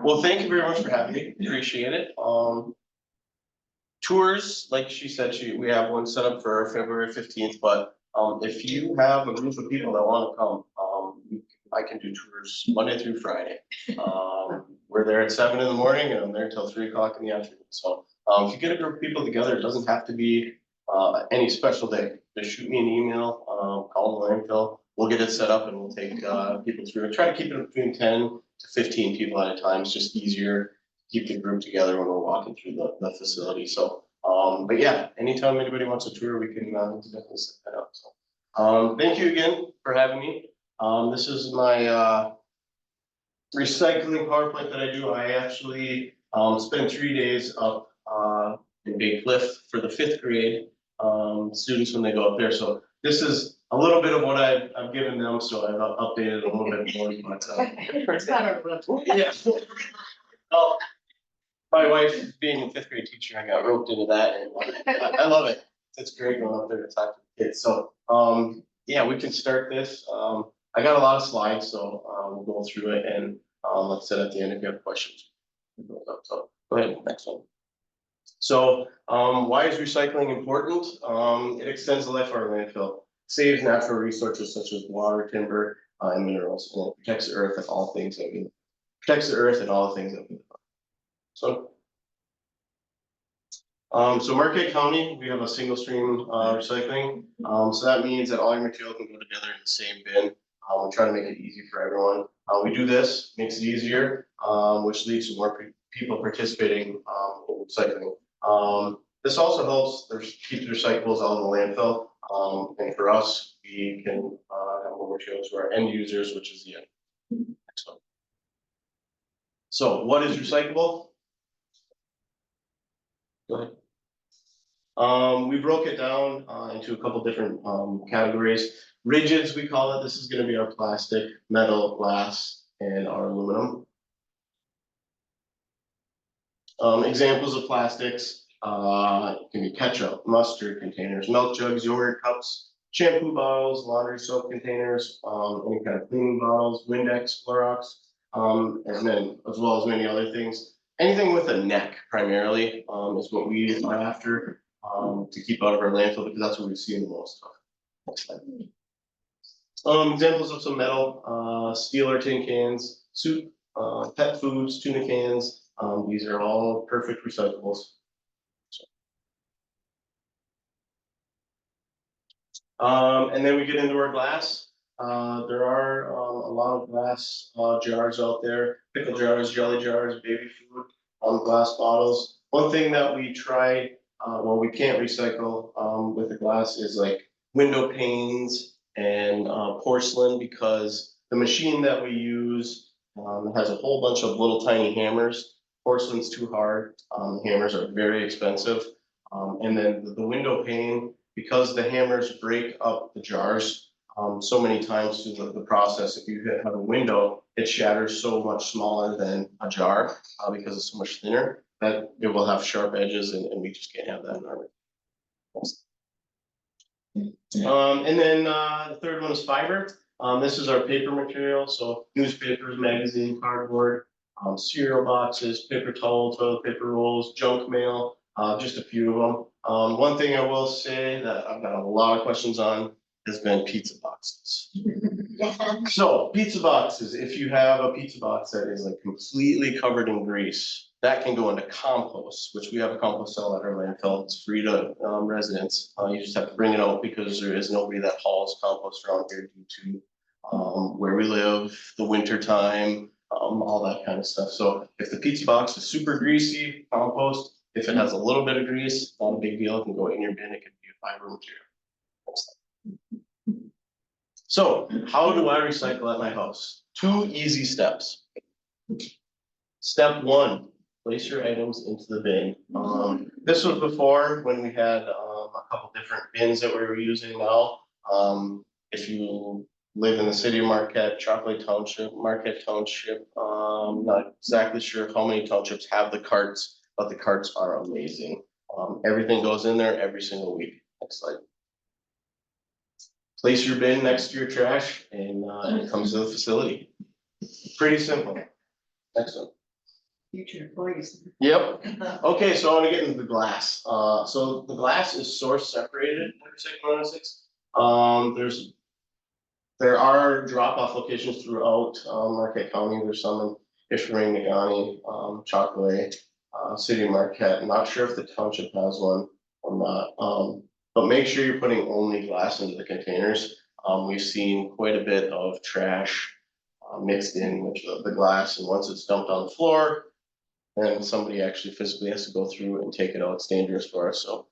Well, thank you very much for having me. Appreciate it. Tours, like she said, we have one set up for February 15th, but if you have a group of people that want to come, I can do tours Monday through Friday. We're there at 7 in the morning and I'm there till 3 o'clock in the afternoon. So if you get a group of people together, it doesn't have to be any special day. Just shoot me an email, call the landfill. We'll get it set up and we'll take people through it. Try to keep it between 10 to 15 people at a time. It's just easier to keep the group together when we're walking through the facility. So, but yeah, anytime anybody wants a tour, we can definitely set that up. So, thank you again for having me. This is my recycling power plant that I do. I actually spent 3 days up in Bay Cliff for the 5th grade students when they go up there. So this is a little bit of what I've given them. So I've updated a little bit more. But yeah. My wife being a 5th grade teacher, I got roped into that, and I love it. It's great going up there to talk to the kids. So yeah, we can start this. I got a lot of slides, so we'll go through it, and like I said at the end, if you have questions. So go ahead, next one. So why is recycling important? It extends the life of our landfill, saves natural resources such as water, timber, and minerals, and it protects the earth and all things that we protects the earth and all the things that we live on. So Marquette County, we have a single stream recycling. So that means that all your material can go together in the same bin. We try to make it easy for everyone. We do this, makes it easier, which leads to more people participating in recycling. This also helps keep the recyclables out of the landfill. And for us, we can have more materials to our end users, which is the end. Next one. So what is recyclable? Go ahead. We broke it down into a couple different categories. Rigids, we call it. This is going to be our plastic, metal, glass, and our aluminum. Examples of plastics can be ketchup, mustard containers, milk jugs, yogurt cups, shampoo bottles, laundry soap containers, any kind of cleaning bottles, Windex, Clorox, as well as many other things. Anything with a neck primarily is what we are after to keep out of our landfill, because that's what we see in the most of. Next slide. Examples of some metal, steel or tin cans, soup, pet foods, tuna cans. These are all perfect recyclables. And then we get into our glass. There are a lot of glass jars out there, pickle jars, jelly jars, baby food, glass bottles. One thing that we tried, well, we can't recycle with the glass is like window panes and porcelain, because the machine that we use has a whole bunch of little tiny hammers. Porcelain's too hard. Hammers are very expensive. And then the window pane, because the hammers break up the jars so many times through the process, if you have a window, it shatters so much smaller than a jar because it's so much thinner that it will have sharp edges, and we just can't have that in our and then the third one is fiber. This is our paper material, so newspapers, magazine, cardboard, cereal boxes, paper towel, toilet paper rolls, junk mail, just a few of them. One thing I will say that I've got a lot of questions on has been pizza boxes. So pizza boxes, if you have a pizza box that is like completely covered in grease, that can go into compost, which we have a compost cell at our landfill. It's free to residents. You just have to bring it out because there is nobody that hauls compost around here due to where we live, the winter time, all that kind of stuff. So if the pizza box is super greasy, compost. If it has a little bit of grease, not a big deal. It can go in your bin. It can be a fiber material. So how do I recycle at my house? 2 easy steps. Step 1, place your items into the bin. This was before when we had a couple different bins that we were using now. If you live in the city of Marquette, Chocolate Township, Marquette Township, not exactly sure how many townships have the carts, but the carts are amazing. Everything goes in there every single week. Next slide. Place your bin next to your trash, and it comes to the facility. Pretty simple. Next one. Future employees. Yep. Okay, so I want to get into the glass. So the glass is source separated, Intersect 106. There are drop-off locations throughout, Marquette County. There's some in Ishpeming, Negaunee, Chalkaway, City of Marquette. I'm not sure if the township has one or not. But make sure you're putting only glass into the containers. We've seen quite a bit of trash mixed in with the glass, and once it's dumped on the floor, then somebody actually physically has to go through and take it out. It's dangerous for us. So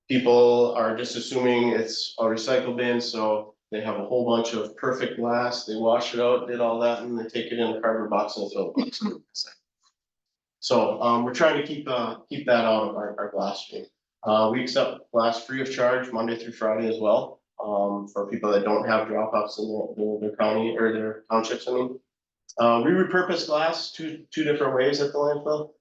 people are just assuming it's a recycle bin, so they have a whole bunch of perfect glass. They wash it out, did all that, and they take it in a cardboard box and throw it. So we're trying to keep that out of our glass stream. We accept glass free of charge Monday through Friday as well. For people that don't have drop-offs in their county or their townships, I mean. We repurpose glass two different ways at the landfill.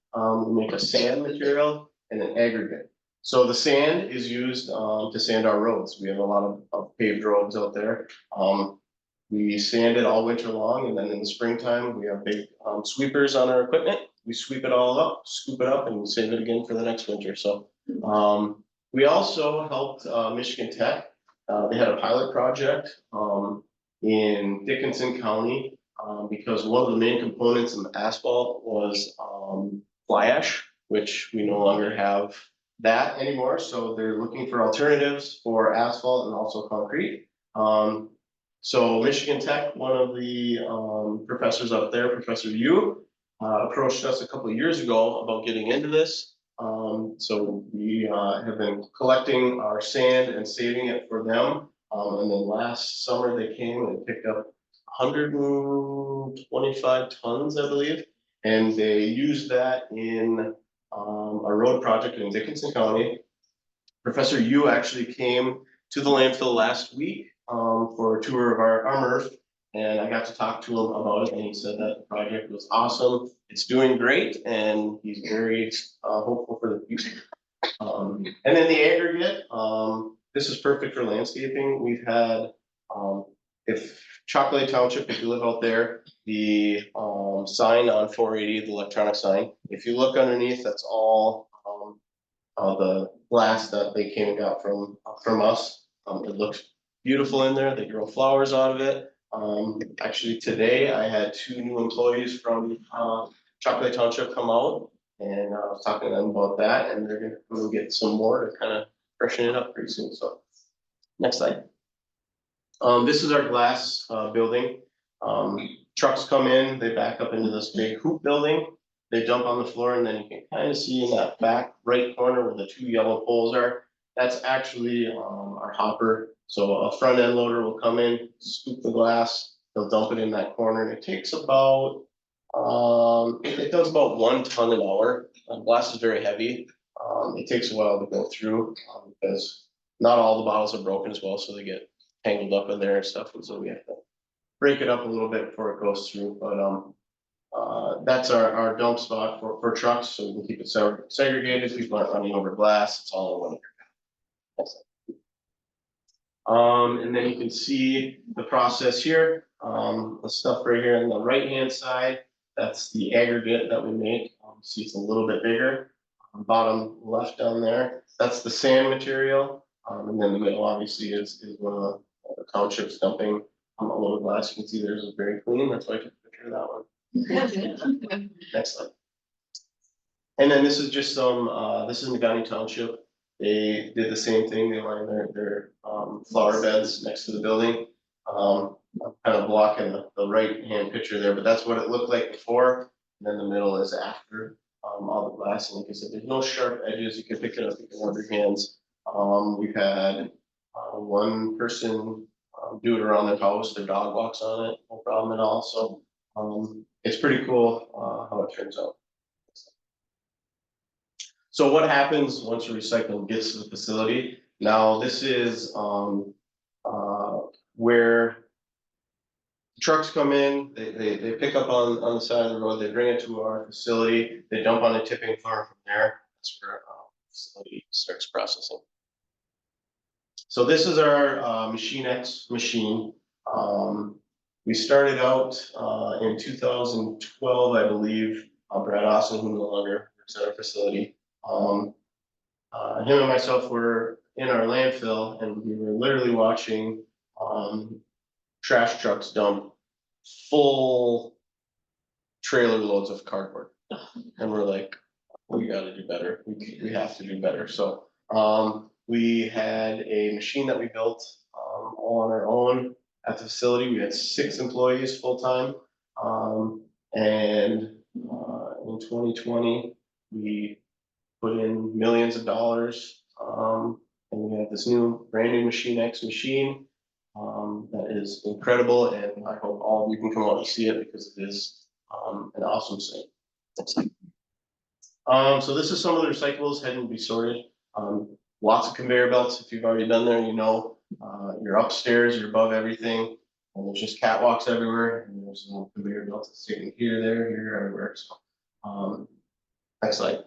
We make a sand material and an aggregate. So the sand is used to sand our roads. We have a lot of paved roads out there. We sand it all winter long, and then in the springtime, we have big sweepers on our equipment. We sweep it all up, scoop it up, and we save it again for the next winter. So we also helped Michigan Tech. They had a pilot project in Dickinson County. Because one of the main components in the asphalt was fly ash, which we no longer have that anymore. So they're looking for alternatives for asphalt and also concrete. So Michigan Tech, one of the professors up there, Professor Yu, approached us a couple of years ago about getting into this. So we have been collecting our sand and saving it for them. And then last summer they came and picked up 125 tons, I believe, and they used that in a road project in Dickinson County. Professor Yu actually came to the landfill last week for a tour of our MRF, and I got to talk to him about it, and he said that the project was awesome. It's doing great, and he's very hopeful for the future. And then the aggregate, this is perfect for landscaping. We've had, if Chocolate Township, if you live out there, the sign on 480, the electronic sign, if you look underneath, that's all the glass that they came and got from us. It looks beautiful in there. They grow flowers out of it. Actually today I had 2 new employees from Chocolate Township come out, and I was talking to them about that, and they're gonna go get some more to kind of freshen it up pretty soon. So next slide. This is our glass building. Trucks come in, they back up into this big hoop building. They dump on the floor, and then you can kind of see in that back right corner where the 2 yellow poles are. That's actually our hopper. So a front end loader will come in, scoop the glass, they'll dump it in that corner, and it takes about it does about 1 ton an hour. Glass is very heavy. It takes a while to go through because not all the bottles are broken as well, so they get tangled up in there and stuff, and so we have to break it up a little bit before it goes through. But that's our dump spot for trucks, so we can keep it segregated. People aren't running over glass. It's all in one area. And then you can see the process here. The stuff right here on the right hand side, that's the aggregate that we make. See, it's a little bit bigger. Bottom left down there, that's the sand material. And then the middle obviously is one of the townships dumping a load of glass. You can see theirs is very clean. That's why I took a picture of that one. Next slide. And then this is just some, this is Negaunee Township. They did the same thing. They lined their flower beds next to the building. I'm kind of blocking the right hand picture there, but that's what it looked like before. And then the middle is after all the glass. And like I said, there's no sharp edges. You can pick it up, you can rub your hands. We've had one person do it around their house. Their dog walks on it, no problem at all. So it's pretty cool how it turns out. So what happens once your recycling gets to the facility? Now this is where trucks come in, they pick up on the side of the road, they bring it to our facility, they dump on a tipping farm from there. That's where the facility starts processing. So this is our Machine X machine. We started out in 2012, I believe, Brad Austin, who no longer works at our facility. Him and myself were in our landfill and we were literally watching, trash trucks dump full trailer loads of cardboard. And we're like, we gotta do better. We have to do better. So, we had a machine that we built, all on our own at the facility. We had 6 employees full-time. And in 2020, we put in millions of dollars. And we have this new, brand new Machine X machine. That is incredible, and I hope all of you can come out and see it because it is, an awesome thing. So this is some of the recyclables heading to be sorted. Lots of conveyor belts. If you've already been there, you know, you're upstairs, you're above everything, and there's just catwalks everywhere. And there's some conveyor belts sitting here, there, here, everywhere. So, next slide.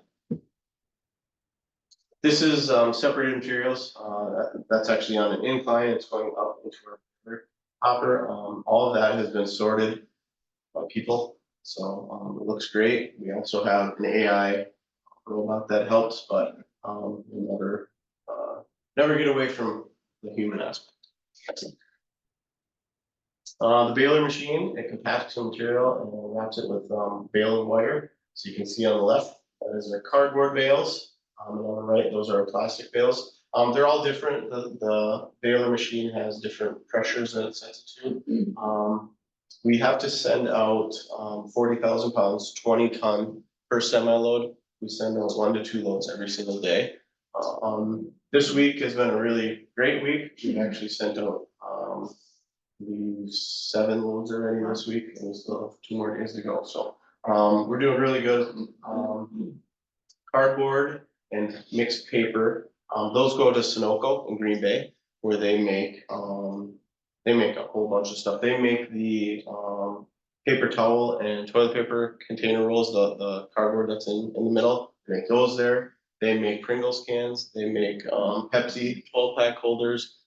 This is separated materials. That's actually on an incline. It's going up into our hopper. All of that has been sorted by people. So it looks great. We also have an AI robot that helps, but we'll never get away from the human aspect. The baler machine, it compacts the material and wraps it with baling wire. So you can see on the left, that is our cardboard bales. And on the right, those are our plastic bales. They're all different. The baler machine has different pressures that it sets it to. We have to send out 40,000 pounds, 20 ton per semi-load. We send out 1 to 2 loads every single day. This week has been a really great week. We've actually sent out 7 loads already this week, and we still have 2 more days to go. So we're doing really good. Cardboard and mixed paper, those go to Sunoco in Green Bay, where they make a whole bunch of stuff. They make the paper towel and toilet paper container rolls, the cardboard that's in the middle. They make those there. They make Pringles cans. They make Pepsi 12-pack holders.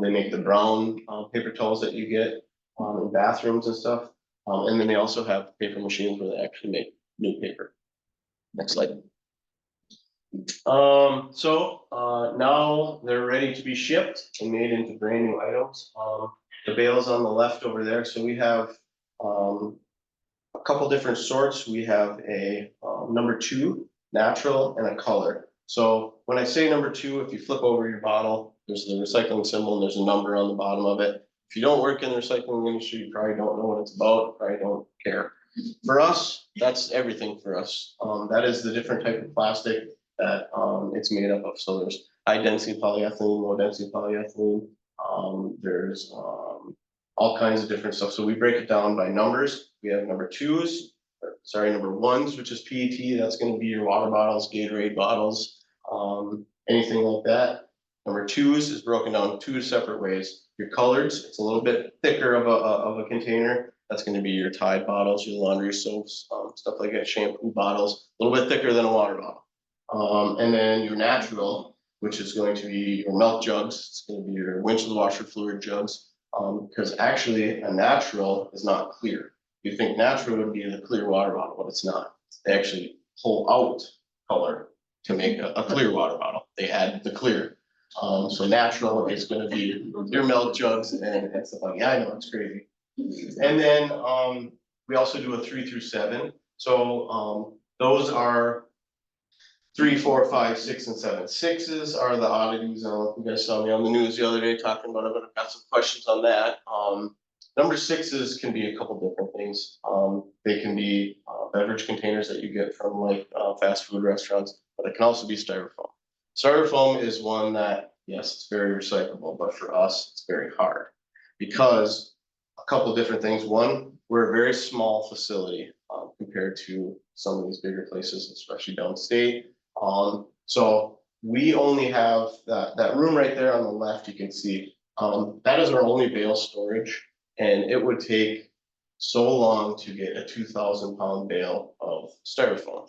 They make the brown paper towels that you get in bathrooms and stuff. And then they also have paper machines where they actually make new paper. Next slide. Now they're ready to be shipped and made into brand new items. The bales on the left over there. So we have a couple different sorts. We have a number 2 natural and a color. So when I say number 2, if you flip over your bottle, there's the recycling symbol and there's a number on the bottom of it. If you don't work in the recycling industry, you probably don't know what it's about, probably don't care. For us, that's everything for us. That is the different type of plastic that it's made up of. So there's high density polyethylene, low density polyethylene. There's all kinds of different stuff. So we break it down by numbers. We have number 1s, which is PET. That's going to be your water bottles, Gatorade bottles, anything like that. Number 2s is broken down 2 separate ways. Your colors, it's a little bit thicker of a container. That's going to be your Tide bottles, your laundry soaps, stuff like that, shampoo bottles, a little bit thicker than a water bottle. And then your natural, which is going to be your milk jugs. It's going to be your windshield washer fluid jugs. Because actually a natural is not clear. You think natural would be the clear water bottle, but it's not. They actually pull out color to make a clear water bottle. They add the clear. So natural is going to be your milk jugs and stuff like that. Yeah, I know, it's crazy. And then we also do a 3 through 7. So those are 3, 4, 5, 6, and 7. 6s are the oddities. I don't know if you guys saw me on the news the other day talking about it, but I've got some questions on that. Number 6s can be a couple different things. They can be beverage containers that you get from like fast food restaurants, but it can also be styrofoam. Styrofoam is one that, yes, it's very recyclable, but for us, it's very hard because a couple different things. One, we're a very small facility compared to some of these bigger places, especially downstate. So we only have that room right there on the left, you can see, that is our only bale storage, and it would take so long to get a 2,000 pound bale of styrofoam.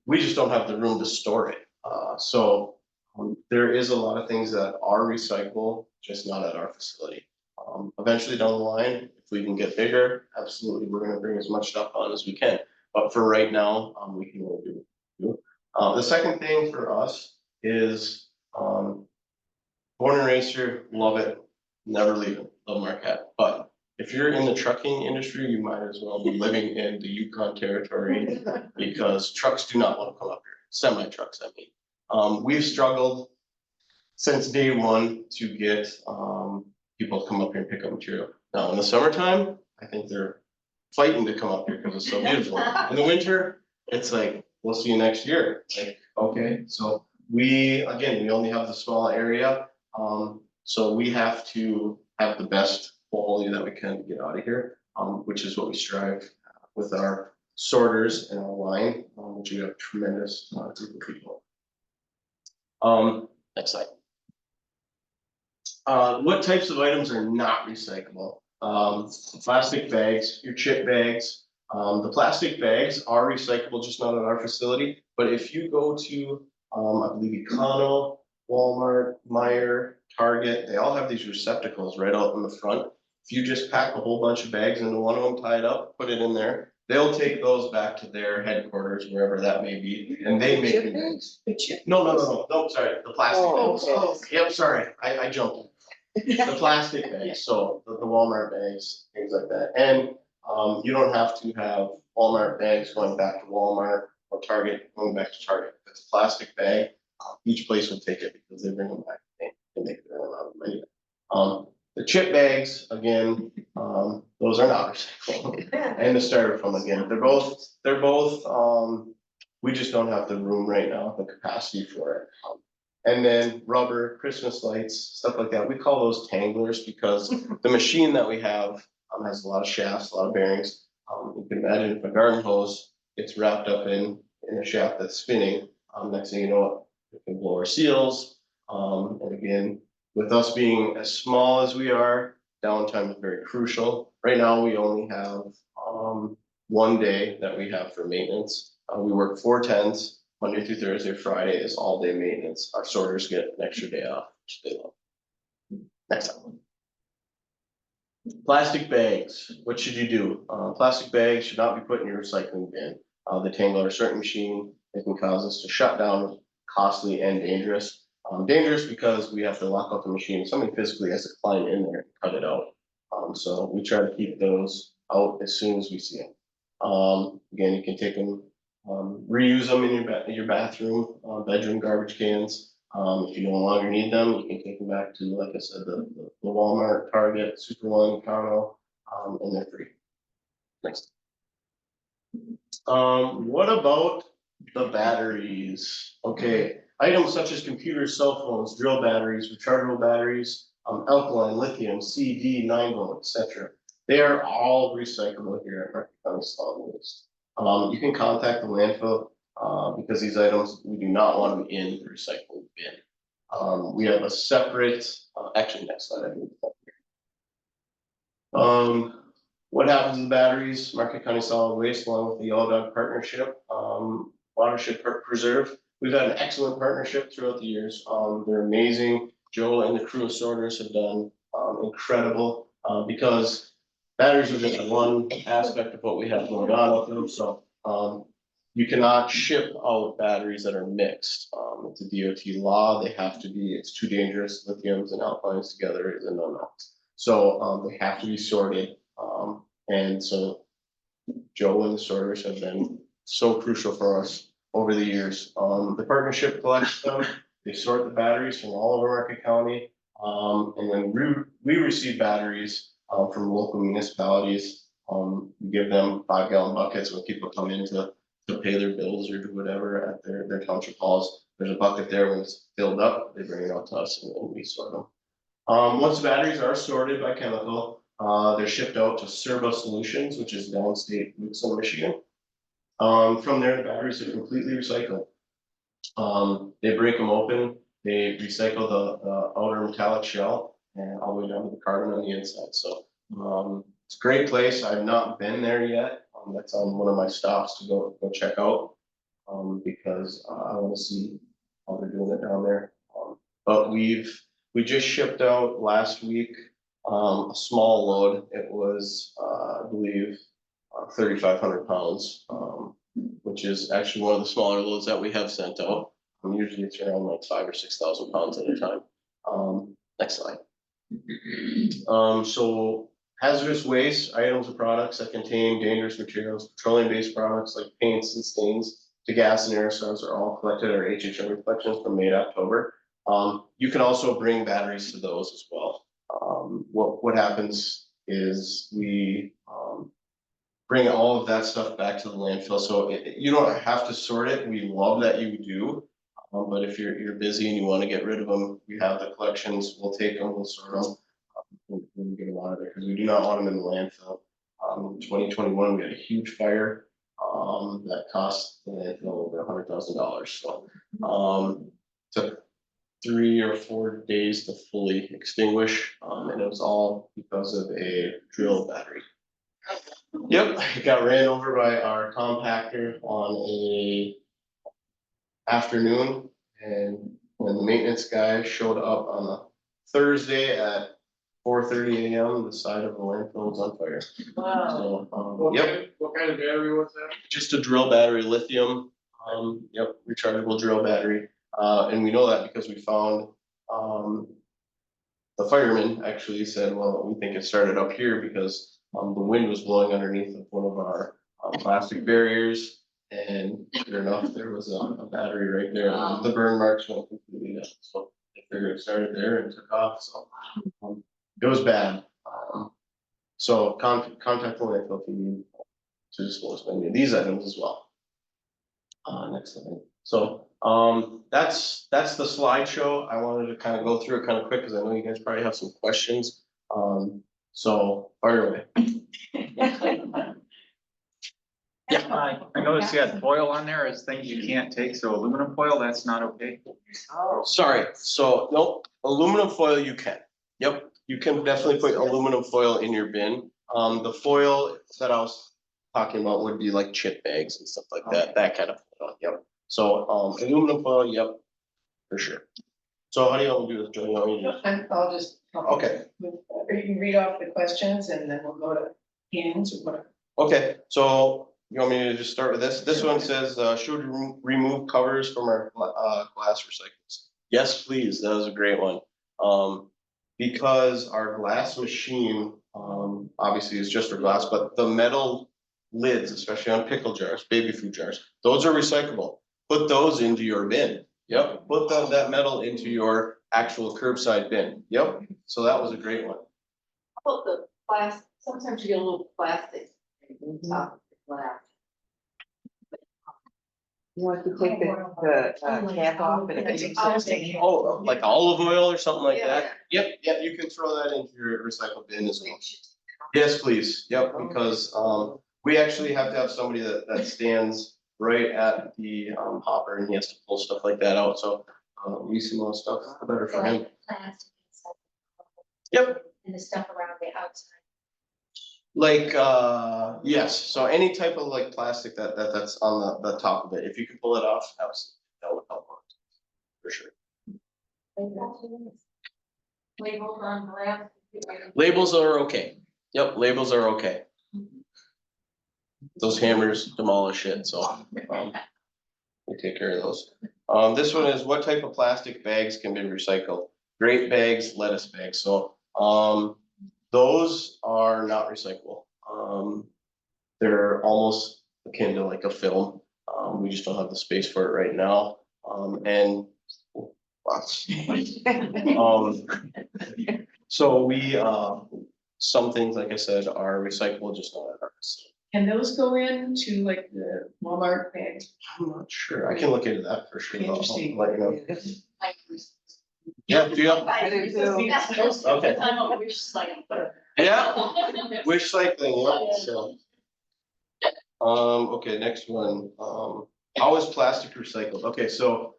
We just don't have the room to store it. So there is a lot of things that are recyclable, just not at our facility. Eventually down the line, if we can get bigger, absolutely, we're gonna bring as much stuff on as we can. but for right now, we can only do. Two. The second thing for us is, born and raised here, love it, never leave it, love Marquette. But if you're in the trucking industry, you might as well be living in the Yukon territory because trucks do not want to come up here, semi trucks, I mean. We've struggled since day one to get people to come up here and pick up material. Now, in the summertime, I think they're fighting to come up here because it's so beautiful. In the winter, it's like, we'll see you next year. Like, okay, so we only have the small area. So we have to have the best quality that we can to get out of here, which is what we strive with our sorters and our line, which we have a tremendous group of people. Next slide. What types of items are not recyclable? Plastic bags, your chip bags. The plastic bags are recyclable, just not at our facility. But if you go to, I believe Econo, Walmart, Meijer, Target, they all have these receptacles right out in the front. If you just pack a whole bunch of bags into one of them, tie it up, put it in there, they'll take those back to their headquarters, wherever that may be, and they make new bags. No, sorry, the plastic bags. Oh. Yep, sorry, I jumped. The plastic bags, so the Walmart bags, things like that. And you don't have to have Walmart bags going back to Walmart or Target going back to Target. If it's a plastic bag, each place will take it because they bring them back and make their own out of money. The chip bags, again, those are not recyclable. And the styrofoam, again, they're both, we just don't have the room right now, the capacity for it. And then rubber, Christmas lights, stuff like that. We call those tanglers because the machine that we have has a lot of shafts, a lot of bearings. You can imagine if a garden hose gets wrapped up in a shaft that's spinning, next thing you know, it can blow our seals. And again, with us being as small as we are, downtime is very crucial. Right now, we only have 1 day that we have for maintenance. We work 4/10s. Monday through Thursday, Friday is all day maintenance. Our sorters get an extra day off, which they love. Next one. Plastic bags, what should you do? Plastic bags should not be put in your recycling bin. They tangle our sorting machine. They can cause us to shut down, costly and dangerous. Dangerous because we have to lock out the machine. Somebody physically has to climb in there and cut it out. So we try to keep those out as soon as we see them. Again, you can take them, reuse them in your bathroom, bedroom garbage cans. If you no longer need them, you can take them back to, like I said, the Walmart, Target, Super One, Econo, and they're free. Next. What about the batteries? Okay, items such as computers, cell phones, drill batteries, rechargeable batteries, alkaline, lithium, CD, 9-volt, etc. They are all recyclable here at Marquette County Solid Waste. You can contact the landfill because these items, we do not want them in the recycling bin. We have a separate, actually next slide, I believe. What happens to the batteries? Marquette County Solid Waste, along with the Yellow Dog Partnership, Watershed Preserve. We've had an excellent partnership throughout the years. They're amazing. Joe and the crew of sorters have done incredible because batteries are just one aspect of what we have going on with them. So you cannot ship out batteries that are mixed. It's a DOT law. They have to be, it's too dangerous. Lithiums and alkalines together is a no-no. So they have to be sorted. And so Joe and the sorters have been so crucial for us over the years. The partnership collects them. They sort the batteries from all over Marquette County. And then we receive batteries from local municipalities. We give them 5-gallon buckets when people come in to pay their bills or do whatever at their township halls. There's a bucket there. When it's filled up, they bring it out to us and we sort them. Once the batteries are sorted by chemical, they're shipped out to Serba Solutions, which is downstate Wilson, Michigan. From there, the batteries are completely recycled. They break them open, they recycle the outer metallic shell and all the way down to the carbon on the inside. So it's a great place. I've not been there yet. That's on one of my stops to go check out because I want to see how they're doing it down there. But we just shipped out last week a small load. It was, I believe, 3,500 pounds. which is actually one of the smaller loads that we have sent out. Usually it's around like 5,000 or 6,000 pounds at a time. Next slide. So hazardous waste, items or products that contain dangerous materials, petroleum-based products like paints and stains to gas and aerosols are all collected at our HHM collections from May to October. You can also bring batteries to those as well. What happens is we bring all of that stuff back to the landfill. So you don't have to sort it. We love that you do. But if you're busy and you want to get rid of them, we have the collections. We'll take them, we'll sort them, and get them out of there because we do not want them in the landfill. In 2021, we had a huge fire that cost the landfill over $100,000. So took 3 or 4 days to fully extinguish, and it was all because of a drill battery. Yep, it got ran over by our compactor on a afternoon, and when the maintenance guy showed up on a Thursday at 4:30 a.m., the side of the landfill was on fire. Wow. So, yep, What kind of battery was that? just a drill battery, lithium, yep, rechargeable drill battery. And we know that because we found, the fireman actually said, well, we think it started up here because, the wind was blowing underneath of one of our, plastic barriers. And sure enough, there was a battery right there. The burn marks went completely down. So they figured it started there and took off. So it was bad. So contact the landfill if you need to dispose of any of these items as well. Next slide. So that's the slideshow. I wanted to kind of go through it kind of quick because I know you guys probably have some questions. So fire away. Yeah, I noticed you had foil on there as things you can't take, so aluminum foil, that's not okay. Sorry, so nope, aluminum foil you can. Yep, you can definitely put aluminum foil in your bin. The foil that I was talking about would be like chip bags and stuff like that, that kind of foil, yep. So aluminum foil, yep, for sure. So how do you want to do this, Joe? You want me to just- I'll just. Okay. You can read off the questions and then we'll go to hands or whatever. Okay, so you want me to just start with this? This one says, should we remove covers from our glass recyclables? Yes, please. That was a great one. Because our glass machine, obviously is just for glass, but the metal lids, especially on pickle jars, baby food jars, those are recyclable. Put those into your bin. Yep, put that metal into your actual curbside bin. Yep, so that was a great one. How about the plastic, sometimes you get a little plastic on top of the glass. You want to take the cap off and it. Oh, like olive oil or something like that? Yep, you can throw that into your recycle bin as well. Yes, please, yep, because we actually have to have somebody that stands right at the hopper and he has to pull stuff like that out, so we see more stuff, the better for him. Plastic inside. Yep. And the stuff around the outside. Like, yes, so any type of like plastic that's on the top of it, if you can pull it off, that would help out, for sure. Labels on glass. Labels are okay. Yep, labels are okay. Those hammers demolish it, so we take care of those. This one is what type of plastic bags can be recycled? Grape bags, lettuce bags. So those are not recyclable. They're almost akin to like a film. We just don't have the space for it right now. And so we some things, like I said, are recyclable, just not at ours. Can those go into like the Walmart bags? I'm not sure. I can look into that for sure. I'll Interesting. let you know. Yeah, do you? I do too. Okay. I'm a wish site. Yeah, wish cycling, yeah, so. Okay, next one, how is plastic recycled? Okay, so,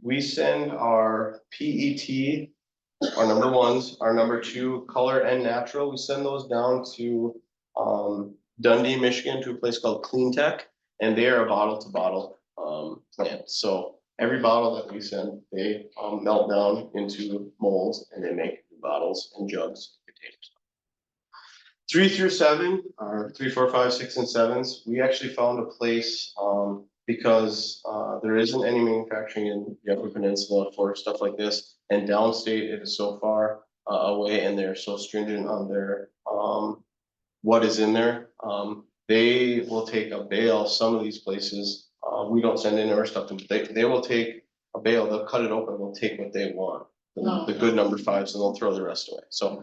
we send our PET, our number ones, our number two, Color and Natural, we send those down to, Dundee, Michigan, to a place called Clean Tech, and they are a bottle to bottle, plant, so every bottle that we send, they, melt down into molds and they make new bottles and jugs, containers. 3 through 7, or 3, 4, 5, 6, and 7s, we actually found a place, because, there isn't any manufacturing in the Upper Peninsula for stuff like this. And downstate, it is so far, away, and they're so stringent on their, what is in there. They will take a bale, some of these places, we don't send in our stuff to them, they will take a bale, they'll cut it open, they'll take what they want. The good number 5s, and they'll throw the rest away. So,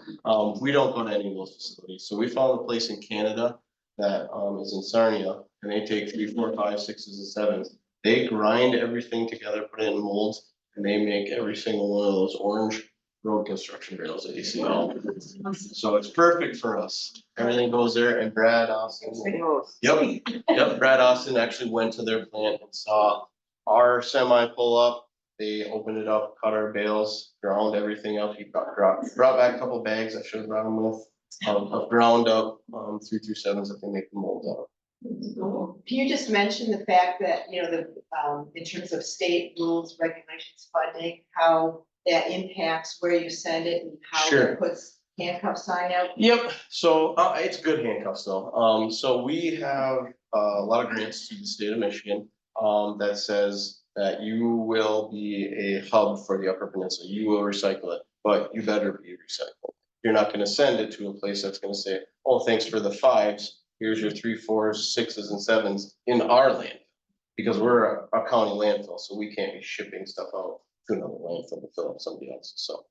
we don't go to any of those facilities. So we found a place in Canada that, is in Sarnia, and they take 3, 4, 5, 6s, and 7s. They grind everything together, put it in molds, and they make every single one of those orange road construction barrels that you see all. So it's perfect for us. Everything goes there, and Brad Austin. Yep, Brad Austin actually went to their plant and saw our semi pull up. They opened it up, cut our bales, ground everything up. He brought back a couple bags I should have brought him with, of ground up, 3 through 7s that they make the mold out of. Can you just mention the fact that, in terms of state rules, regulations, funding, how that impacts where you send it and how Sure. it puts handcuffs on you? Yep, so, it's good handcuffs though. So we have a lot of grants to the state of Michigan, that says that you will be a hub for the Upper Peninsula. You will recycle it, but you better be recycled. You're not gonna send it to a place that's gonna say, oh, thanks for the 5s. Here's your 3, 4s, 6s, and 7s in our land. Because we're a county landfill, so we can't be shipping stuff out to another landfill to fill up somebody else's. So,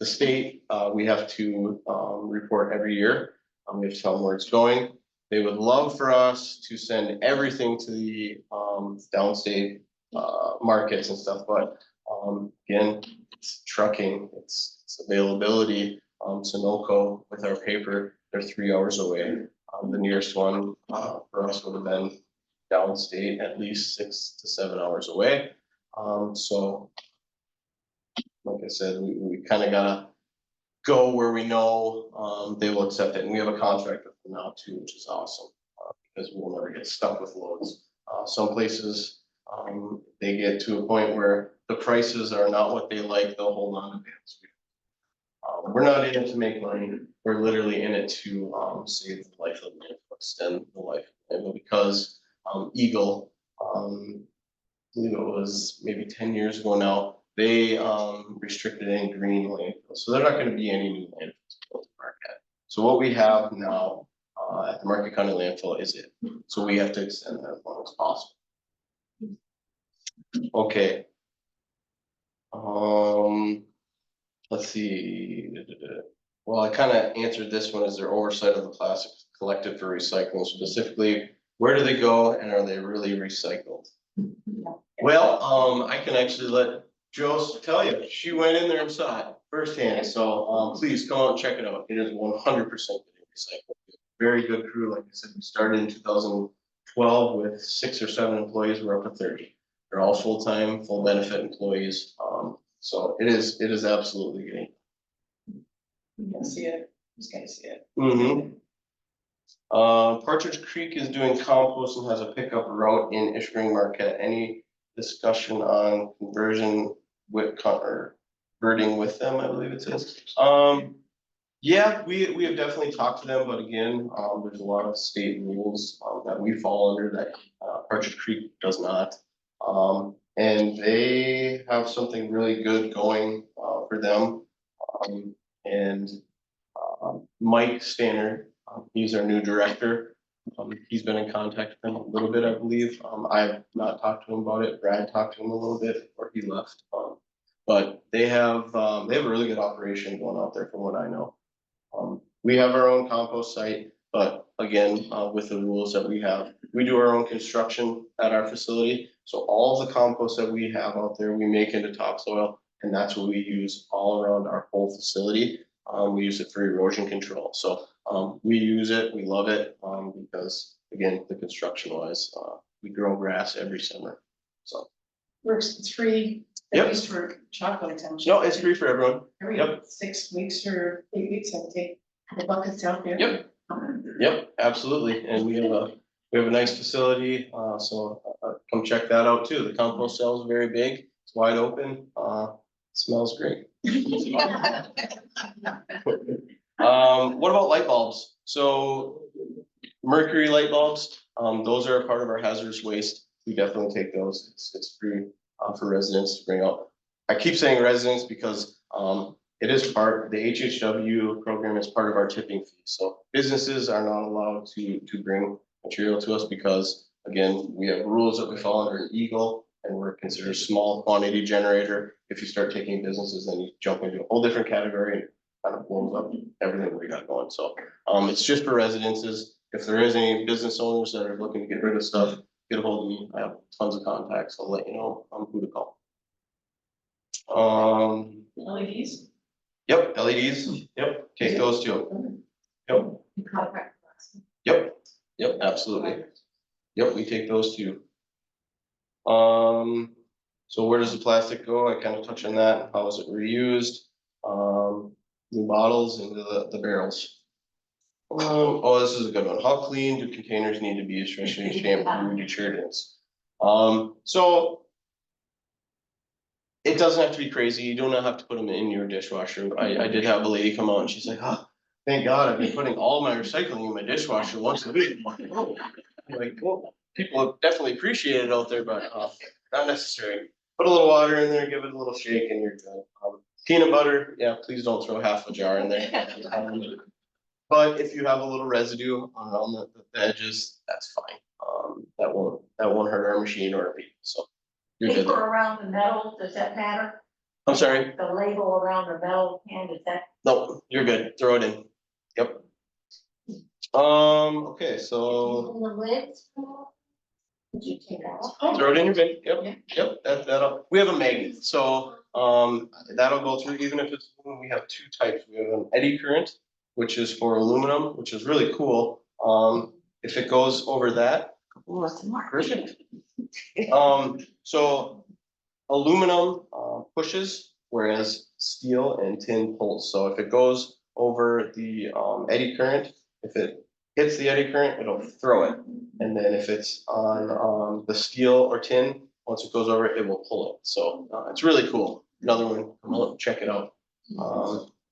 the state, we have to, report every year. We have to tell them where it's going. They would love for us to send everything to the, downstate, markets and stuff, but, again, it's trucking, it's availability. Sunoco with our paper, they're 3 hours away. The nearest one, for us would have been downstate, at least 6 to 7 hours away. So, like I said, we kind of gotta go where we know, they will accept it, and we have a contract with them now too, which is awesome. Because we'll never get stuck with loads. Some places, they get to a point where the prices are not what they like, they'll hold on to bales. We're not in it to make money, we're literally in it to, save the life of the landfill, extend the life of the landfill, because, Eagle, I believe it was maybe 10 years ago now, they, restricted any green landfills, so they're not gonna be any new landfills built in Marquette. So what we have now, at the Marquette County landfill is it, so we have to extend that as long as possible. Okay. Let's see. Well, I kind of answered this one. Is there oversight of the plastics collected for recycling? Specifically, where do they go and are they really recycled? Well, I can actually let Jo tell you. She went in there and saw it firsthand. So, please come out and check it out. It is 100% recycled. Very good crew. Like I said, we started in 2012 with 6 or 7 employees. We're up to 30. They're all full-time, full benefit employees. So it is absolutely great. You can see it, just gotta see it. Partridge Creek is doing compost and has a pickup route in Ishpeming Marquette. Any discussion on conversion with or converting with them, I believe it says. Yeah, we have definitely talked to them, but again, there's a lot of state rules that we fall under that Partridge Creek does not. And they have something really good going for them. And Mike Stanner, he's our new director. He's been in contact with them a little bit, I believe. I have not talked to him about it. Brad talked to him a little bit before he left. But they have a really good operation going out there from what I know. We have our own compost site, but again, with the rules that we have, we do our own construction at our facility. So all of the compost that we have out there, we make into topsoil, and that's what we use all around our whole facility. We use it for erosion control. So we use it, we love it, because again, the construction wise, we grow grass every summer. So Works, it's free, Yep. at least for chocolate township. no, it's free for everyone. Every Yep. 6 weeks or 8 weeks, I'll take the buckets out there. Yep. Yep, absolutely. And we have a nice facility, so come check that out too. The compost cell is very big. It's wide open. Smells great. What about light bulbs? So mercury light bulbs, those are a part of our hazardous waste. We definitely take those. It's free for residents to bring out. I keep saying residents because it is part, the HHW program is part of our tipping fee. So businesses are not allowed to bring material to us because, again, we have rules that we fall under an Eagle and we're considered a small quantity generator. If you start taking businesses, then you jump into a whole different category and kind of blows up everything we got going. So it's just for residences. If there is any business owners that are looking to get rid of stuff, get a hold of me. I have tons of contacts. I'll let you know who to call. LEDs? Yep, LEDs. Yep, take those too. Yep, yep, absolutely. Yep, we take those too. So where does the plastic go? I kind of touched on that. How is it reused? New bottles into the barrels. Oh, this is a good one. How clean do containers need to be, especially shampoo and detergents? So it doesn't have to be crazy. You don't have to put them in your dishwasher. I did have a lady come out and she's like, oh, thank God, I've been putting all my recycling in my dishwasher once a week. I'm like, well, people definitely appreciate it out there, but not necessary. Put a little water in there, give it a little shake and you're good. Peanut butter, yeah, please don't throw half a jar in there. But if you have a little residue on the edges, that's fine. That won't hurt our machine or our people, so. You're good Paper there. around the metal, does that matter? I'm sorry, The label around the metal can, does that? no, you're good, throw it in, yep. Okay, so And the lids? Did you take that off? throw it in your bin, yep, that'll, we have a magnet, so, that'll go through, even if it's, we have two types, we have an eddy current, which is for aluminum, which is really cool, if it goes over that, perfect. So aluminum pushes, whereas steel and tin pulls. So if it goes over the eddy current, if it hits the eddy current, it'll throw it. And then if it's on the steel or tin, once it goes over it, it will pull it. So it's really cool. Another one, come on, check it out.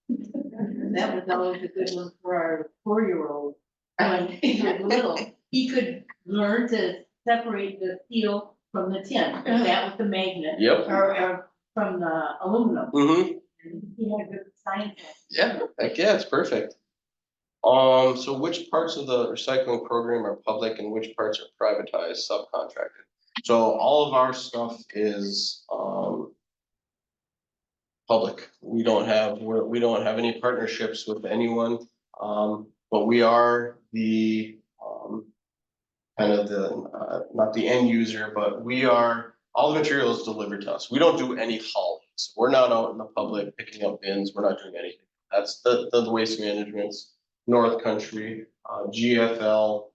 That was always a good one for our 4-year-old. When he was little, he could learn to separate the steel from the tin, because that was the magnet. Yep. Or from the aluminum. Mm-hmm. And he had a good science. Yeah, heck yeah, it's perfect. So which parts of the recycling program are public and which parts are privatized, subcontracted? So all of our stuff is public. We don't have any partnerships with anyone. But we are the kind of the not the end user, but we are, all the material is delivered to us. We don't do any hauling. So we're not out in the public picking up bins. We're not doing anything. That's the waste management's, North Country, GFL,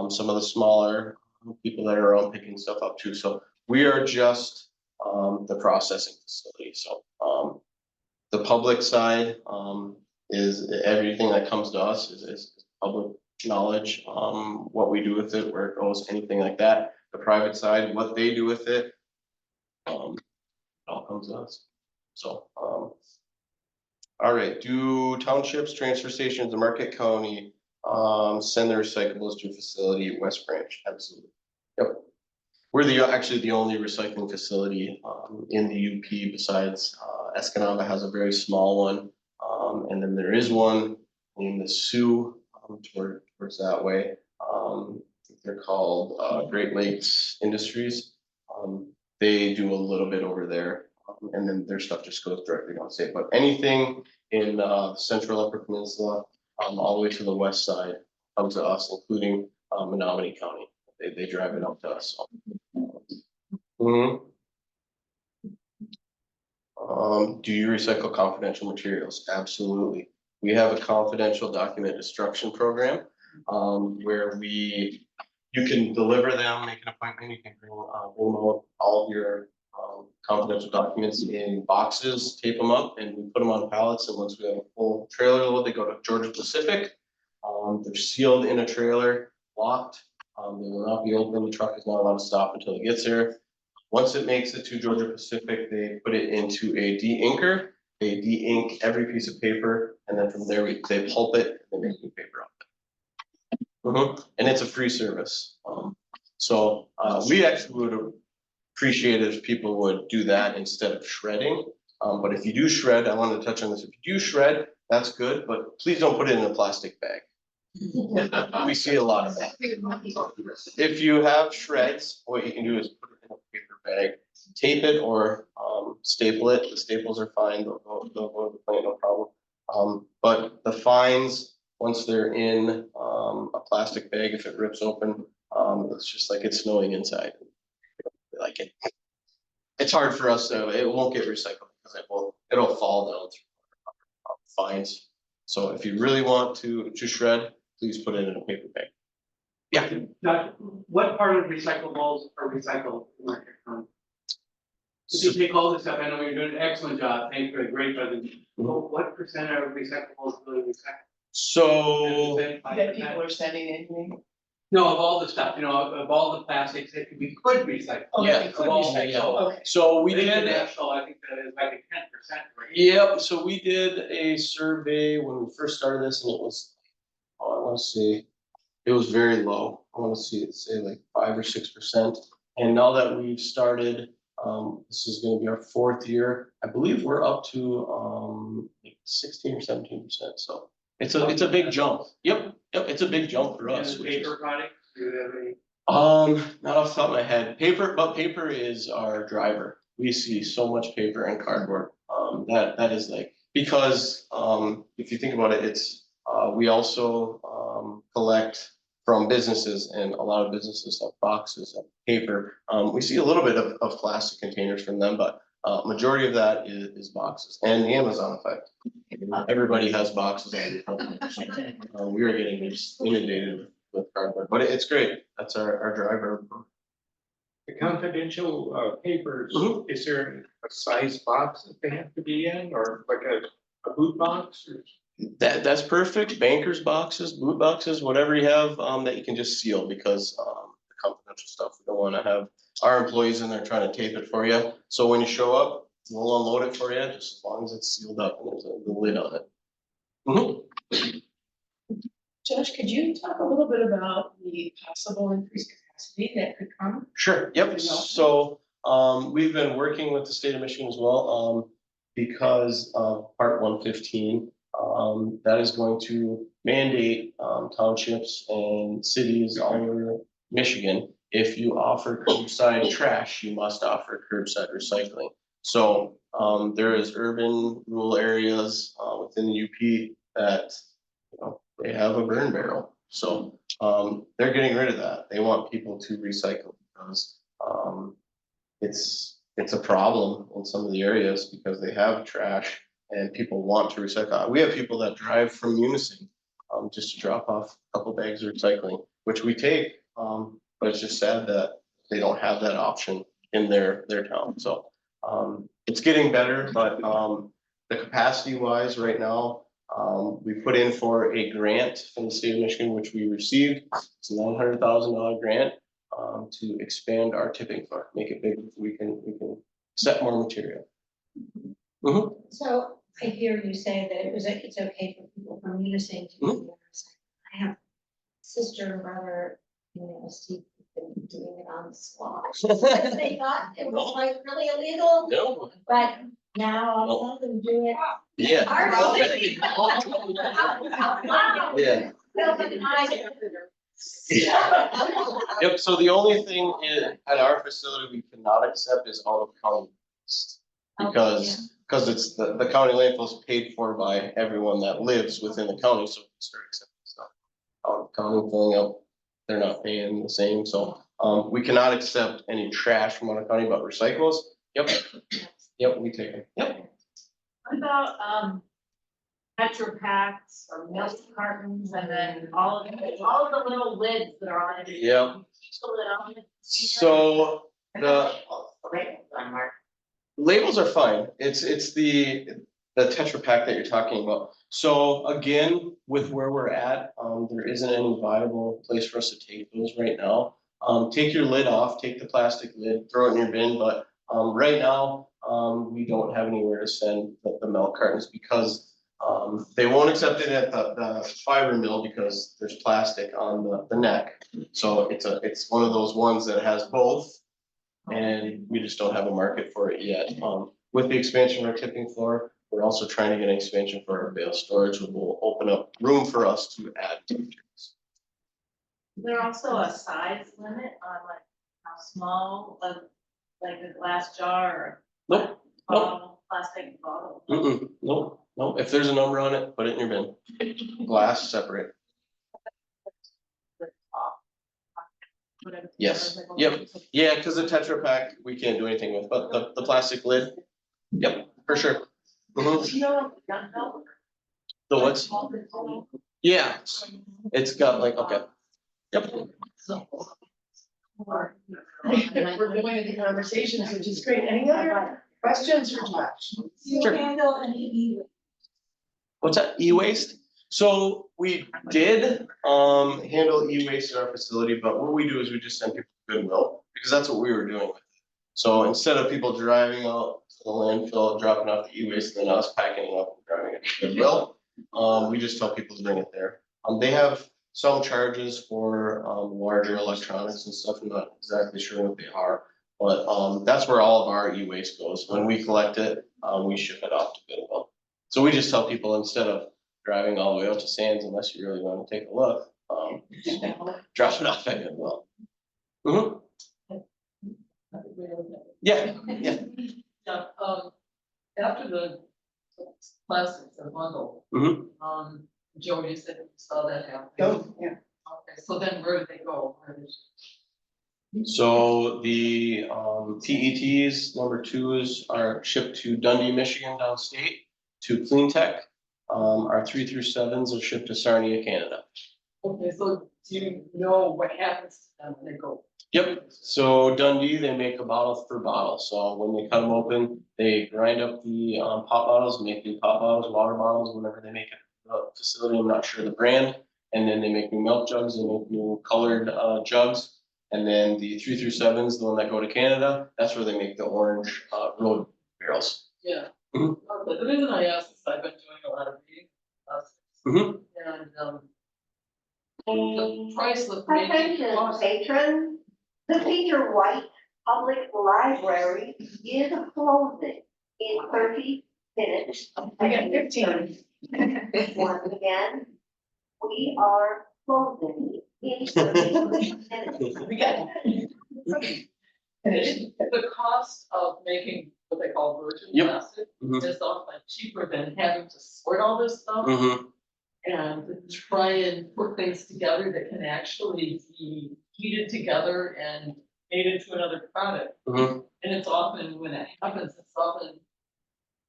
some of the smaller people that are out picking stuff up too. So we are just the processing facility. So the public side is everything that comes to us is public knowledge, what we do with it, where it goes, anything like that. The private side, what they do with it, it all comes to us. So, all right, do townships, transfer stations, the Marquette County, send their recyclables to a facility at West Branch? Absolutely. Yep. We're actually the only recycling facility in the UP besides Escanaba has a very small one. And then there is one in the Sioux towards that way. They're called Great Lakes Industries. They do a little bit over there. And then their stuff just goes directly on state. But anything in central Upper Peninsula, all the way to the west side comes to us, including Menominee County. They drive it up to us. Do you recycle confidential materials? Absolutely. We have a confidential document destruction program where you can deliver them, make an appointment, you can bring out all of your confidential documents in boxes, tape them up, and we put them on pallets. And once we have a full trailer load, they go to Georgia Pacific. They're sealed in a trailer, locked. They will not be open. The truck is not allowed to stop until it gets there. Once it makes it to Georgia Pacific, they put it into a de-inker. They de-ink every piece of paper and then from there they pulp it and they make new paper out of it. And it's a free service. So we actually would appreciate it if people would do that instead of shredding. But if you do shred, I wanted to touch on this. If you do shred, that's good, but please don't put it in a plastic bag. We see a lot of that. If you have shreds, what you can do is put it in a paper bag, tape it or staple it. The staples are fine, they'll go to the plant, no problem. But the fines, once they're in a plastic bag, if it rips open, it's just like it's snowing inside. Like it's hard for us, so it won't get recycled because it'll fall down through fines. So if you really want to shred, please put it in a paper bag. Yeah. Now, what part of recyclables are recycled? If you take all this stuff, I know you're doing an excellent job, thank you for a great presentation. What percent of recyclables really recycled? So, 10%, That 5%? people are sending in, you mean? No, of all the stuff, of all the plastics that we could recycle. Oh, Yeah, that could of all be that, recycled. so- Okay. so we I think did. National, I think that is like a 10%, right? Yep, so we did a survey when we first started this and it was, I wanna say, it was very low. I wanna say like 5 or 6%. And now that we've started, this is gonna be our 4th year. I believe we're up to like 16 or 17%. So it's a big jump. Yep, it's a big jump for us. And which is- paper products, do you have any? Not off the top of my head. Paper is our driver. We see so much paper and cardboard. That is like, because, if you think about it, it's, we also, collect from businesses and a lot of businesses have boxes of paper. We see a little bit of plastic containers from them, but, majority of that is boxes and the Amazon effect. Everybody has boxes. We are getting just inundated with cardboard, but it's great. That's our driver. The confidential papers, Mhm. is there a size box that they have to be in, or like a boot box? Or? That's perfect. Bankers boxes, boot boxes, whatever you have, that you can just seal because, the confidential stuff, we don't wanna have our employees in there trying to tape it for you. So when you show up, we'll unload it for you, just as long as it's sealed up and there's the lid on it. Mhm. Josh, could you talk a little bit about the possible increased capacity that could come? Sure, yep, so, we've been working with the state of Michigan as well, because of Part 115. That is going to mandate, townships and cities all over Michigan. If you offer curbside trash, you must offer curbside recycling. So, there is urban, rural areas, within the UP that, they have a burn barrel. So, they're getting rid of that. They want people to recycle because, it's a problem in some of the areas because they have trash and people want to recycle. We have people that drive from Munising, just to drop off a couple bags of recycling, which we take. But it's just sad that they don't have that option in their town. So, it's getting better, but, the capacity wise right now, we put in for a grant from the state of Michigan, which we received. It's a $900,000 grant, to expand our tipping floor, make it bigger. We can accept more material. Mhm. So I hear you say that it's okay for people from Unising to do this. I have sister and brother in the ST who've been doing it on the spot. They thought it was like really illegal, No. but now all of them do it. Yeah. Wow. Yeah. Yep, so the only thing at our facility we cannot accept is out of county waste. Because it's the county landfill is paid for by everyone that lives within the county, so we can start accepting stuff. Out of county filling up, they're not paying the same, so, we cannot accept any trash from out of county, but recyclables, yep, we take them, yep. What about, Tetra Packs or milk cartons and then all of the little lids that are on it? Yeah. Keep the lid on it. So the Right, Mark. labels are fine. It's the Tetra Pak that you're talking about. So again, with where we're at, there isn't any viable place for us to take those right now. Take your lid off, take the plastic lid, throw it in your bin, but right now, we don't have anywhere to send the milk cartons because They won't accept it at the fiber mill because there's plastic on the neck. So it's one of those ones that has both. And we just don't have a market for it yet. With the expansion of our tipping floor, we're also trying to get an expansion for our bale storage, which will open up room for us to add. Is there also a size limit on like how small, like a glass jar or? Nope. Bottle, plastic bottle? No, if there's a number on it, put it in your bin. Glass separate. Yes, yep. Yeah, because the Tetra Pak, we can't do anything with, but the plastic lid, yep, for sure. Mhm. The what's? Yeah, it's got like, okay. Yep. We're going into conversations, which is great. Any other questions for Josh? Sure. handle any What's that, e-waste? So we did handle e-waste at our facility, but what we do is we just send people to Goodwill, because that's what we were doing with it. So instead of people driving out to the landfill, dropping off the e-waste, and then us packing it up and driving it to Goodwill, we just tell people to bring it there. They have some charges for larger electronics and stuff. I'm not exactly sure what they are. But that's where all of our e-waste goes. When we collect it, we ship it off to Goodwill. So we just tell people, instead of driving all the way out to Sands, unless you really want to take a look, drop it off at Goodwill. Mhm. Yeah, yeah. Yeah, after the plastics are bundled, Mhm. Joe, you said you saw that happen. Oh, yeah. Okay, so then where do they go? So the PETs, number twos are shipped to Dundee, Michigan downstate to Clean Tech. Our 3 through 7s are shipped to Sarnia, Canada. Okay, so do you know what happens to them when they go? Yep, so Dundee, they make a bottle per bottle, so when they cut them open, they grind up the pop bottles, make new pop bottles, water bottles, whenever they make it at the facility, I'm not sure the brand. And then they make new milk jugs, they make new colored jugs. And then the 3 through 7s, the one that go to Canada, that's where they make the orange road barrels. Yeah. Mhm. Okay, the reason I asked is I've been doing a lot of reading. Mhm. And the price of Attention, making. patrons, the Peter White Public Library is closing in 30 minutes. I got 15. Once again, we are closing in 30 minutes. We got. The cost of making what they call virgin Yep. plastic Mhm. is often cheaper than having to sort all this stuff. Mhm. And try and put things together that can actually be heated together and made into another product. Mhm. And it's often, when it happens, it's often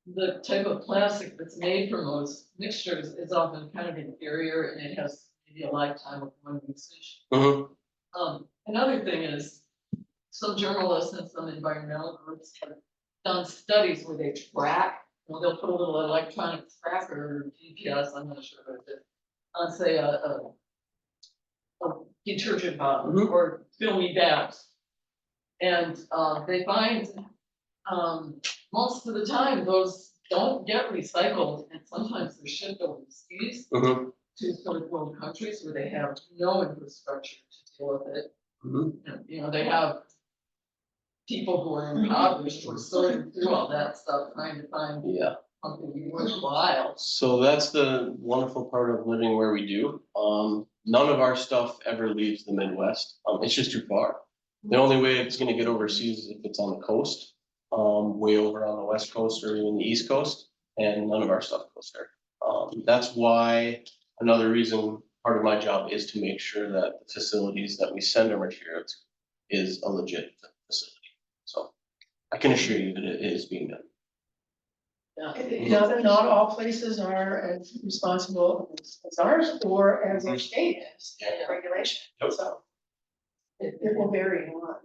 the type of plastic that's made from those mixtures is often kind of inferior, and it has maybe a lifetime of one usage. Mhm. Another thing is, some journalists and some environmental groups have done studies where they track, well, they'll put a little electronic tracker or GPS, I'm not sure what it is, on say a detergent bottle Mhm. or filmy bags. And they find most of the time those don't get recycled, and sometimes they're shipped overseas Mhm. to third world countries where they have no infrastructure to deal with it. Mhm. And, you know, they have people who are impoverished who are sorting through all that stuff, trying to find Yeah. something worthwhile. So that's the wonderful part of living where we do. None of our stuff ever leaves the Midwest. It's just too far. The only way it's gonna get overseas is if it's on the coast, way over on the West Coast or even the East Coast, and none of our stuff goes there. That's why, another reason, part of my job is to make sure that the facilities that we send our material to is a legit facility. So I can assure you that it is being done. Not all places are as responsible as ours or as our state is, Yeah. regulation, Yep. so. It will vary a lot.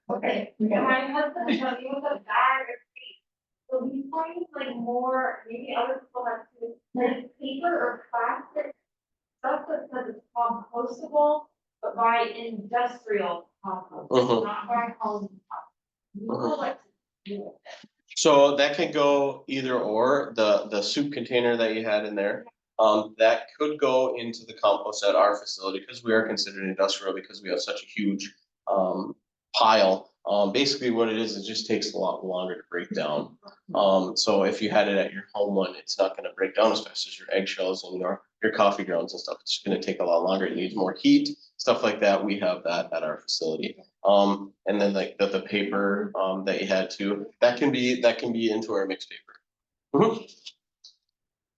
Okay, my husband showed me with a bag of tape. So we find like more, maybe other people have to, like paper or plastic stuff that says it's compostable, but by industrial compost, Mhm. not by home compost. You know what to do with it. So that can go either or, the soup container that you had in there. That could go into the compost at our facility, because we are considered industrial, because we have such a huge, pile. Basically what it is, it just takes a lot longer to break down. So if you had it at your home one, it's not gonna break down as fast as your eggshells and your coffee grounds and stuff. It's just gonna take a lot longer. It needs more heat, stuff like that. We have that at our facility. And then like the paper, that you had too, that can be into our mixed paper. Mhm.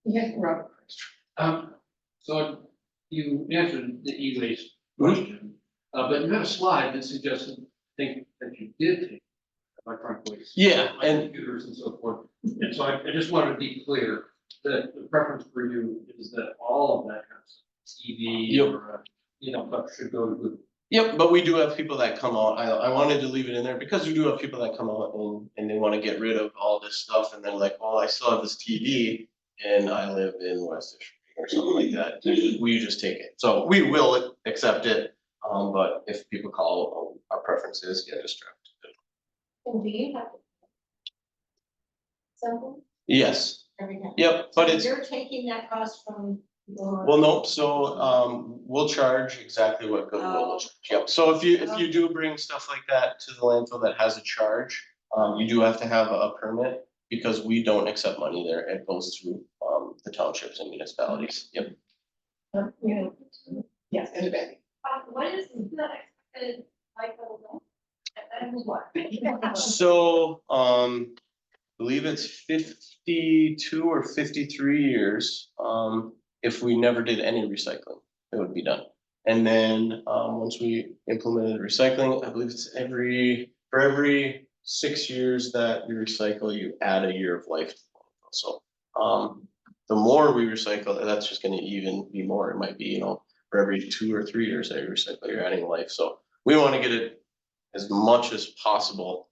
Yeah, Robert. So you answered the e-waste question, but you had a slide that suggested, I think, that you did take electronic waste. Yeah, like and computers and so forth. And so I just wanted to be clear that the preference for you is that all of that kind of stuff, TV Yep. or, stuff should go to good. Yep, but we do have people that come out, I wanted to leave it in there because we do have people that come out and they wanna get rid of all this stuff, and they're like, well, I still have this TV and I live in West Michigan or something like that, will you just take it? So we will accept it, but if people call, our preference is, yeah, just drop it. And do you have? Something Yes, every time? yep, but it's. You're taking that cost from your. Well, nope, so, we'll charge exactly what Goodwill will charge, yep, so if you do bring stuff like that to the landfill that has a charge, you do have to have a permit, because we don't accept money there, it goes through, the townships and municipalities, yep. Yes, in the back. What is the expected life of the loan? And what? So, believe it's 52 or 53 years, if we never did any recycling, it would be done. And then, once we implemented recycling, I believe it's for every 6 years that we recycle, you add a year of life. So, the more we recycle, that's just gonna even be more. It might be, for every 2 or 3 years that you recycle, you're adding life. So we wanna get it as much as possible.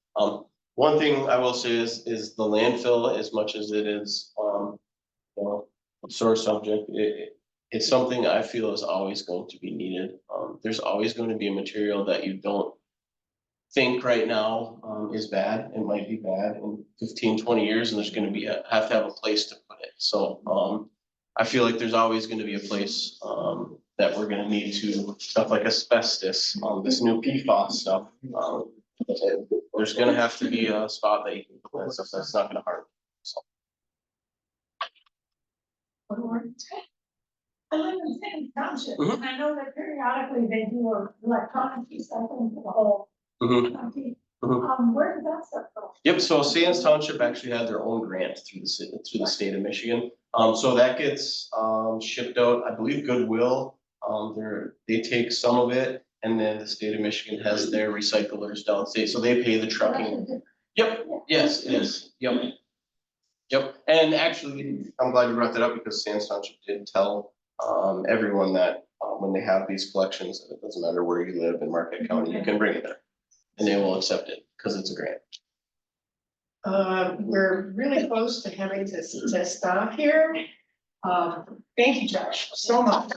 One thing I will say is the landfill, as much as it is, a sore subject, it's something I feel is always going to be needed. There's always going to be a material that you don't think right now, is bad. It might be bad in 15, 20 years, and there's gonna be have to have a place to put it. So, I feel like there's always gonna be a place, that we're gonna need to, stuff like asbestos, this new PFAS stuff. There's gonna have to be a spot that you can put that stuff that's not gonna harm. So, I live in Salem Township, Mhm. and I know that periodically they do electronic recycling for the whole mhm. county. Mhm. Where does that stuff go? Yep, so Sands Township actually had their own grant through the state of Michigan. So that gets, shipped out, I believe Goodwill, they take some of it, and then the state of Michigan has their recyclers downstate, so they pay the trucking. Yep, yes, it is, yep. Yep, and actually, I'm glad you brought that up, because Sands Township did tell, everyone that, when they have these collections, it doesn't matter where you live in Marquette County, you can bring it there. And they will accept it, because it's a grant. We're really close to having to stop here. Thank you, Josh, so much.